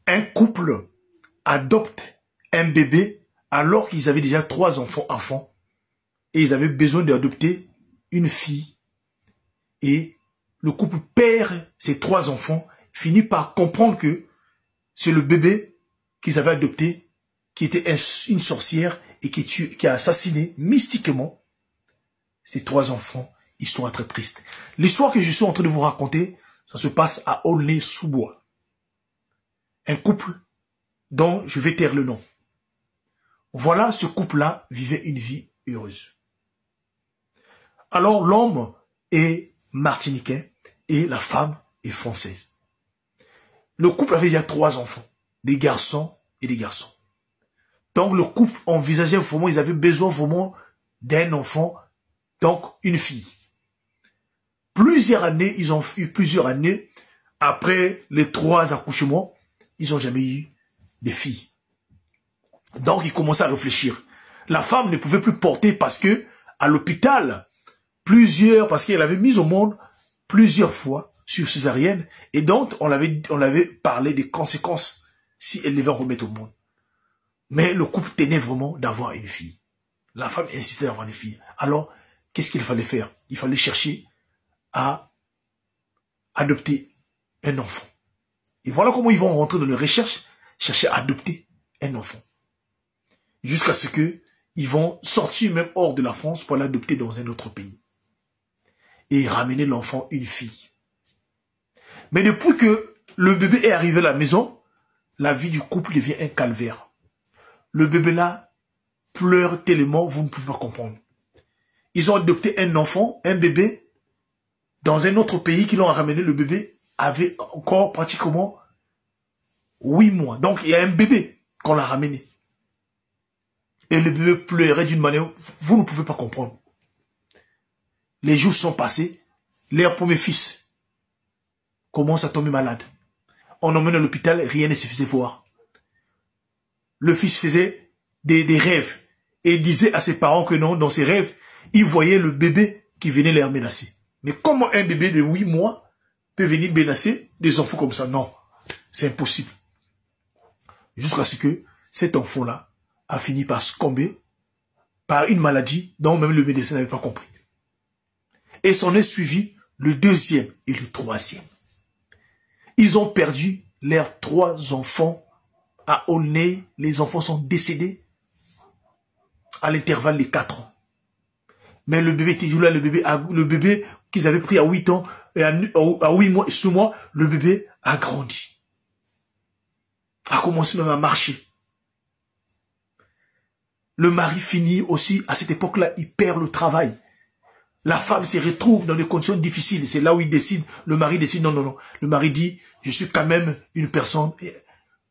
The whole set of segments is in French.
Un couple adopte un bébé alors qu'ils avaient déjà 3 enfants et ils avaient besoin d'adopter une fille. Et le couple perd ses 3 enfants, finit par comprendre que c'est le bébé qu'ils avaient adopté qui était une sorcière et qui a assassiné mystiquement ces 3 enfants. Histoire très triste. L'histoire que je suis en train de vous raconter, ça se passe à Aulnay-sous-Bois. Un couple dont je vais taire le nom. Voilà, ce couple-là vivait une vie heureuse. Alors l'homme est martiniquais et la femme est française. Le couple avait déjà 3 enfants, des garçons et des garçons. Donc le couple envisageait vraiment, ils avaient besoin vraiment d'un enfant, donc une fille. Plusieurs années, ils ont eu plusieurs années, après les 3 accouchements, ils n'ont jamais eu de filles. Donc ils commençaient à réfléchir. La femme ne pouvait plus porter parce que à l'hôpital, parce qu'elle avait mis au monde plusieurs fois sur césarienne, et donc on avait parlé des conséquences si elle devait en remettre au monde. Mais le couple tenait vraiment d'avoir une fille. La femme insistait d'avoir une fille. Alors, qu'est-ce qu'il fallait faire? Il fallait chercher à adopter un enfant. Et voilà comment ils vont rentrer dans les recherches, chercher à adopter un enfant. Jusqu'à ce que ils vont sortir même hors de la France pour l'adopter dans un autre pays. Et ramener l'enfant une fille. Mais depuis que le bébé est arrivé à la maison, la vie du couple devient un calvaire. Le bébé là pleure tellement, vous ne pouvez pas comprendre. Ils ont adopté un enfant, un bébé, dans un autre pays qui l'ont ramené. Le bébé avait encore pratiquement 8 mois. Donc il y a un bébé qu'on l'a ramené. Et le bébé pleurait d'une manière, vous ne pouvez pas comprendre. Les jours sont passés, leur premier fils commence à tomber malade. On emmène à l'hôpital, rien ne se faisait voir. Le fils faisait des rêves et disait à ses parents que non, dans ses rêves, il voyait le bébé qui venait les menacer. Mais comment un bébé de 8 mois peut venir menacer des enfants comme ça? Non, c'est impossible. Jusqu'à ce que cet enfant-là a fini par succomber par une maladie dont même le médecin n'avait pas compris. Et s'en est suivi le 2e et le 3e. Ils ont perdu leurs 3 enfants à Aulnay. Les enfants sont décédés à l'intervalle de 4 ans. Mais le bébé était là, le bébé qu'ils avaient pris à 8 ans, et à 8 mois, sous mois, le bébé a grandi. A commencé même à marcher. Le mari finit aussi, à cette époque-là, il perd le travail. La femme se retrouve dans des conditions difficiles. C'est là où il décide, le mari décide, non, non, non. Le mari dit, je suis quand même une personne,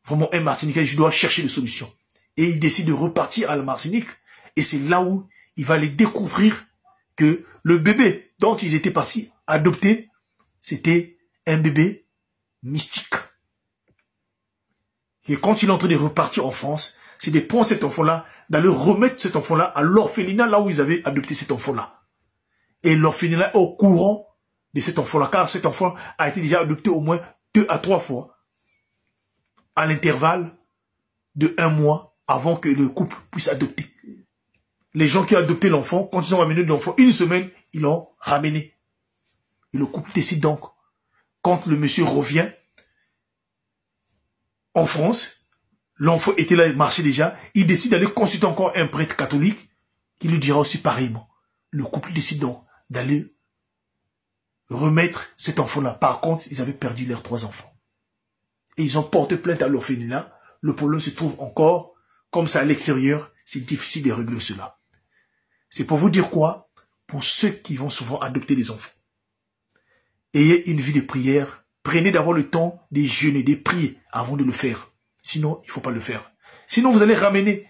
vraiment un Martiniquais, je dois chercher des solutions. Et il décide de repartir à la Martinique. Et c'est là où il va les découvrir que le bébé dont ils étaient partis adopter, c'était un bébé mystique. Et quand il est en train de repartir en France, c'est de prendre cet enfant-là, d'aller remettre cet enfant-là à l'orphelinat, là où ils avaient adopté cet enfant-là. Et l'orphelinat est au courant de cet enfant-là, car cet enfant a été déjà adopté au moins 2 à 3 fois, à l'intervalle de 1 mois avant que le couple puisse adopter. Les gens qui ont adopté l'enfant, quand ils ont ramené l'enfant, 1 semaine, ils l'ont ramené. Et le couple décide donc, quand le monsieur revient en France, l'enfant était là, il marchait déjà, il décide d'aller consulter encore un prêtre catholique qui lui dira aussi pareillement. Le couple décide donc d'aller remettre cet enfant-là. Par contre, ils avaient perdu leurs 3 enfants. Et ils ont porté plainte à l'orphelinat. Le problème se trouve encore, comme ça à l'extérieur, c'est difficile de régler cela. C'est pour vous dire quoi? Pour ceux qui vont souvent adopter des enfants. Ayez une vie de prière. Prenez d'abord le temps de jeûner, de prier avant de le faire. Sinon, il ne faut pas le faire. Sinon, vous allez ramener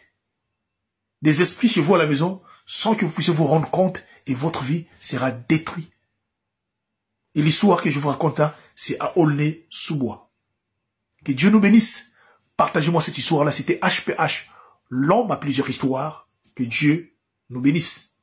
des esprits chez vous à la maison sans que vous puissiez vous rendre compte et votre vie sera détruite. Et l'histoire que je vous raconte là, c'est à Aulnay-sous-Bois. Que Dieu nous bénisse. Partagez-moi cette histoire-là. C'était HPH. L'homme a plusieurs histoires. Que Dieu nous bénisse.